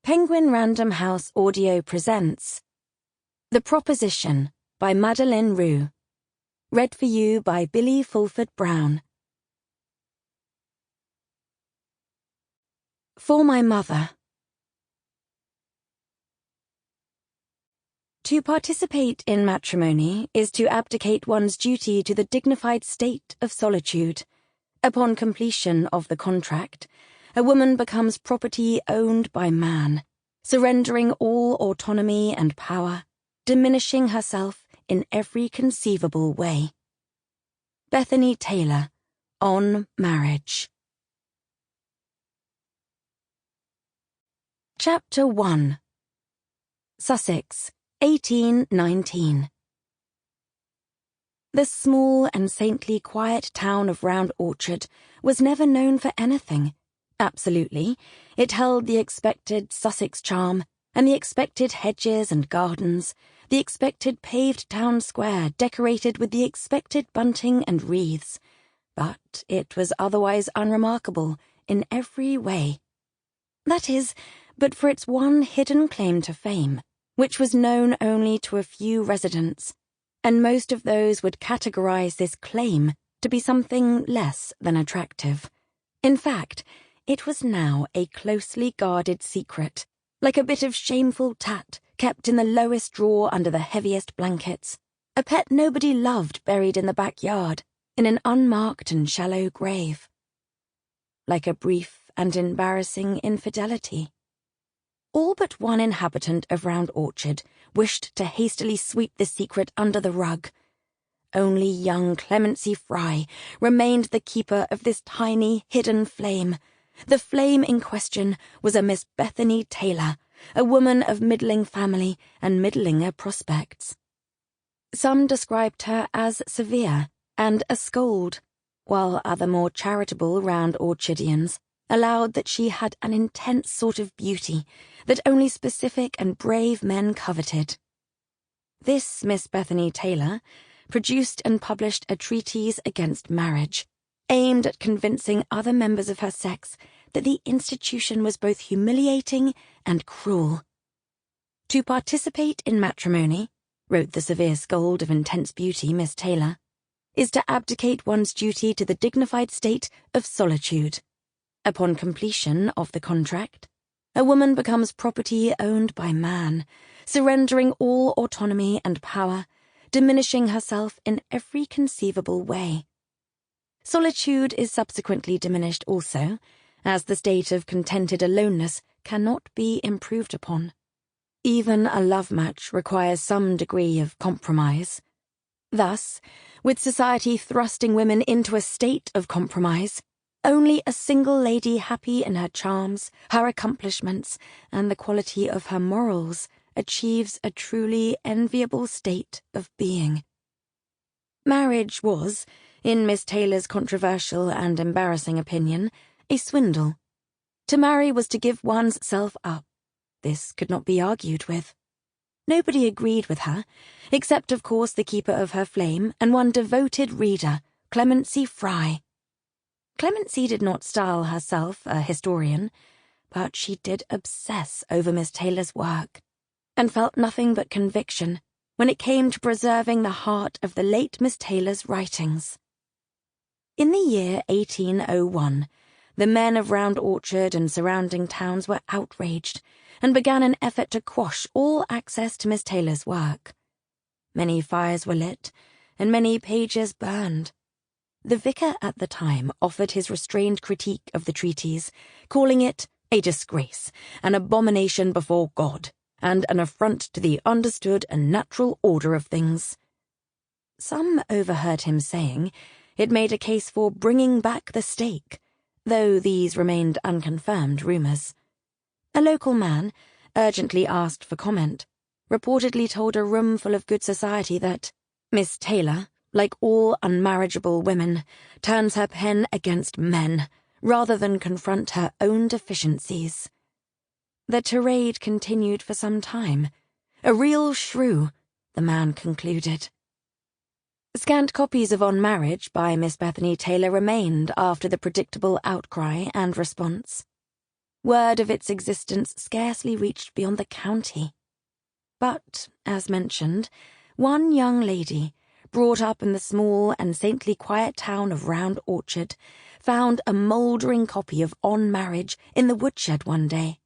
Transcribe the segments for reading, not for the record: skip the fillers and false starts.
Penguin Random House Audio presents The Proposition by Madeleine Roux. Read for you by Billie Fulford-Brown. For my mother. To participate in matrimony is to abdicate one's duty to the dignified state of solitude. Upon completion of the contract, a woman becomes property owned by man, surrendering all autonomy and power, diminishing herself in every conceivable way. Bethany Taylor, On Marriage. Chapter 1. Sussex, 1819. The small and saintly quiet town of Round Orchard was never known for anything. Absolutely, it held the expected Sussex charm, and the expected hedges and gardens, the expected paved town square decorated with the expected bunting and wreaths, but it was otherwise unremarkable in every way. That is, but for its one hidden claim to fame, which was known only to a few residents, and most of those would categorize this claim to be something less than attractive. In fact, it was now a closely guarded secret, like a bit of shameful tat kept in the lowest drawer under the heaviest blankets, a pet nobody loved buried in the backyard, in an unmarked and shallow grave. Like a brief and embarrassing infidelity. All but one inhabitant of Round Orchard wished to hastily sweep the secret under the rug. Only young Clemency Fry remained the keeper of this tiny, hidden flame. The flame in question was a Miss Bethany Taylor, a woman of middling family and middlinger prospects. Some described her as severe and a scold, while other more charitable Round Orchardians allowed that she had an intense sort of beauty that only specific and brave men coveted. This Miss Bethany Taylor produced and published a treatise against marriage, aimed at convincing other members of her sex that the institution was both humiliating and cruel. To participate in matrimony, wrote the severe scold of intense beauty, Miss Taylor, is to abdicate one's duty to the dignified state of solitude. Upon completion of the contract, a woman becomes property owned by man, surrendering all autonomy and power, diminishing herself in every conceivable way. Solitude is subsequently diminished also, as the state of contented aloneness cannot be improved upon. Even a love match requires some degree of compromise. Thus, with society thrusting women into a state of compromise, only a single lady happy in her charms, her accomplishments, and the quality of her morals achieves a truly enviable state of being. Marriage was, in Miss Taylor's controversial and embarrassing opinion, a swindle. To marry was to give one's self up. This could not be argued with. Nobody agreed with her, except of course the keeper of her flame and one devoted reader, Clemency Fry. Clemency did not style herself a historian, but she did obsess over Miss Taylor's work, and felt nothing but conviction when it came to preserving the heart of the late Miss Taylor's writings. In the year 1801, the men of Round Orchard and surrounding towns were outraged and began an effort to quash all access to Miss Taylor's work. Many fires were lit, and many pages burned. The vicar at the time offered his restrained critique of the treatise, calling it a disgrace, an abomination before God, and an affront to the understood and natural order of things. Some overheard him saying it made a case for bringing back the stake, though these remained unconfirmed rumours. A local man, urgently asked for comment, reportedly told a room full of good society that Miss Taylor, like all unmarriageable women, turns her pen against men, rather than confront her own deficiencies. The tirade continued for some time. A real shrew, the man concluded. Scant copies of On Marriage by Miss Bethany Taylor remained after the predictable outcry and response. Word of its existence scarcely reached beyond the county. But, as mentioned, one young lady, brought up in the small and saintly quiet town of Round Orchard, found a mouldering copy of On Marriage in the woodshed one day.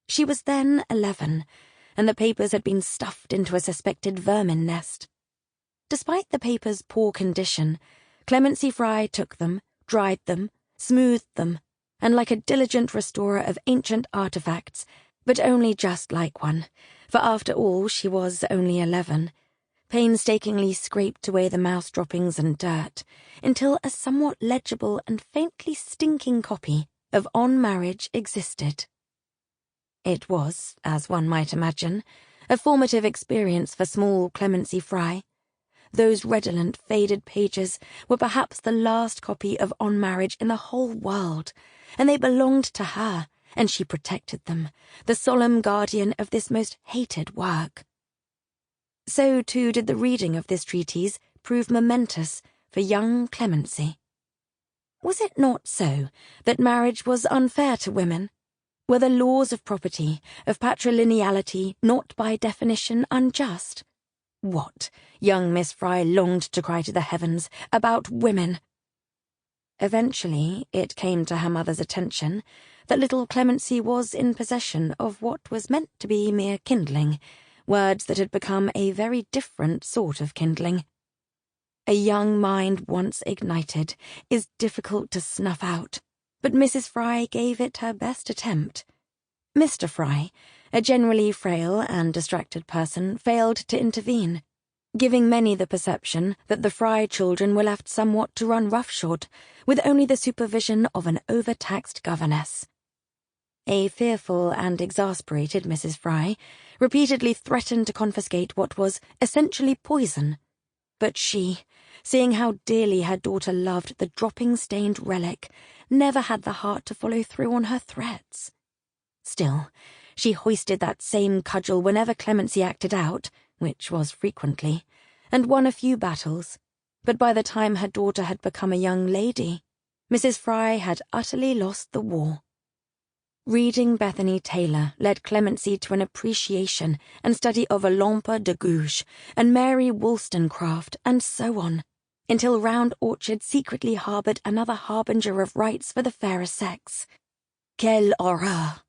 She was then 11, and the papers had been stuffed into a suspected vermin nest. Despite the papers' poor condition, Clemency Fry took them, dried them, smoothed them, and like a diligent restorer of ancient artifacts, but only just like one, for after all she was only 11, painstakingly scraped away the mouse droppings and dirt, until a somewhat legible and faintly stinking copy of On Marriage existed. It was, as one might imagine, a formative experience for small Clemency Fry. Those redolent, faded pages were perhaps the last copy of On Marriage in the whole world, and they belonged to her, and she protected them, the solemn guardian of this most hated work. So too did the reading of this treatise prove momentous for young Clemency. Was it not so that marriage was unfair to women? Were the laws of property, of patrilineality, not by definition unjust? What, young Miss Fry longed to cry to the heavens about women. Eventually, it came to her mother's attention that little Clemency was in possession of what was meant to be mere kindling, words that had become a very different sort of kindling. A young mind once ignited is difficult to snuff out, but Mrs. Fry gave it her best attempt. Mr. Fry, a generally frail and distracted person, failed to intervene, giving many the perception that the Fry children were left somewhat to run roughshod, with only the supervision of an overtaxed governess. A fearful and exasperated Mrs. Fry repeatedly threatened to confiscate what was essentially poison, but she, seeing how dearly her daughter loved the dropping-stained relic, never had the heart to follow through on her threats. Still, she hoisted that same cudgel whenever Clemency acted out, which was frequently, and won a few battles, but by the time her daughter had become a young lady, Mrs. Fry had utterly lost the war. Reading Bethany Taylor led Clemency to an appreciation and study of Olympe de Gouges and Mary Wollstonecraft, and so on, until Round Orchard secretly harboured another harbinger of rights for the fairer sex. Quelle horreur!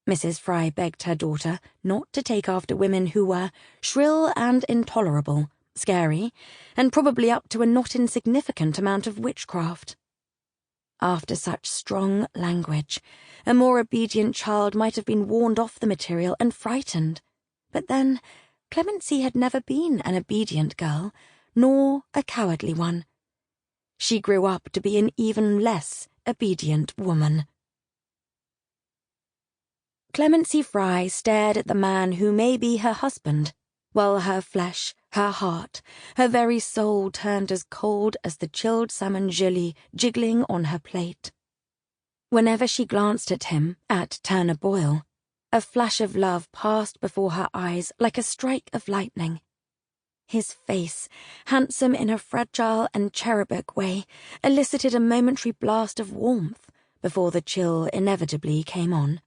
Mrs. Fry begged her daughter not to take after women who were shrill and intolerable, scary, and probably up to a not insignificant amount of witchcraft. After such strong language, a more obedient child might have been warned off the material and frightened. But then, Clemency had never been an obedient girl, nor a cowardly one. She grew up to be an even less obedient woman. Clemency Fry stared at the man who may be her husband, while her flesh, her heart, her very soul turned as cold as the chilled salmon gelée jiggling on her plate. Whenever she glanced at him, at Turner Boyle, a flash of love passed before her eyes like a strike of lightning. His face, handsome in a fragile and cherubic way, elicited a momentary blast of warmth before the chill inevitably came on.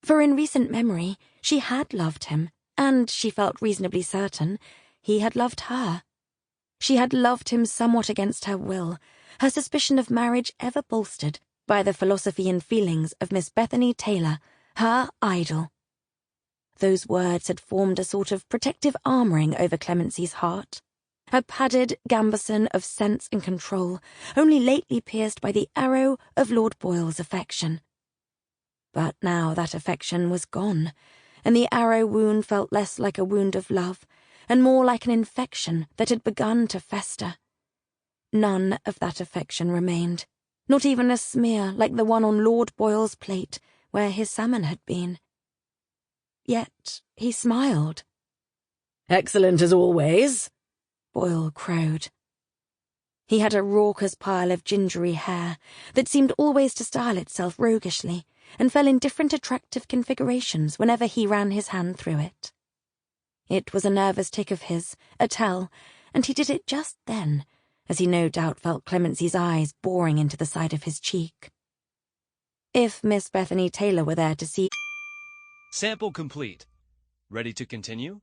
For in recent memory she had loved him, and she felt reasonably certain he had loved her. She had loved him somewhat against her will, her suspicion of marriage ever bolstered by the philosophy and feelings of Miss Bethany Taylor, her idol. Those words had formed a sort of protective armouring over Clemency's heart, a padded gambeson of sense and control, only lately pierced by the arrow of Lord Boyle's affection. But now that affection was gone, and the arrow wound felt less like a wound of love, and more like an infection that had begun to fester. None of that affection remained, not even a smear like the one on Lord Boyle's plate where his salmon had been. Yet he smiled. "Excellent as always," Boyle crowed. He had a raucous pile of gingery hair that seemed always to style itself roguishly, and fell in different attractive configurations whenever he ran his hand through it. It was a nervous tic of his, a tell, and he did it just then, as he no doubt felt Clemency's eyes boring into the side of his cheek. If Miss Bethany Taylor were there to see... Sample complete. Ready to continue?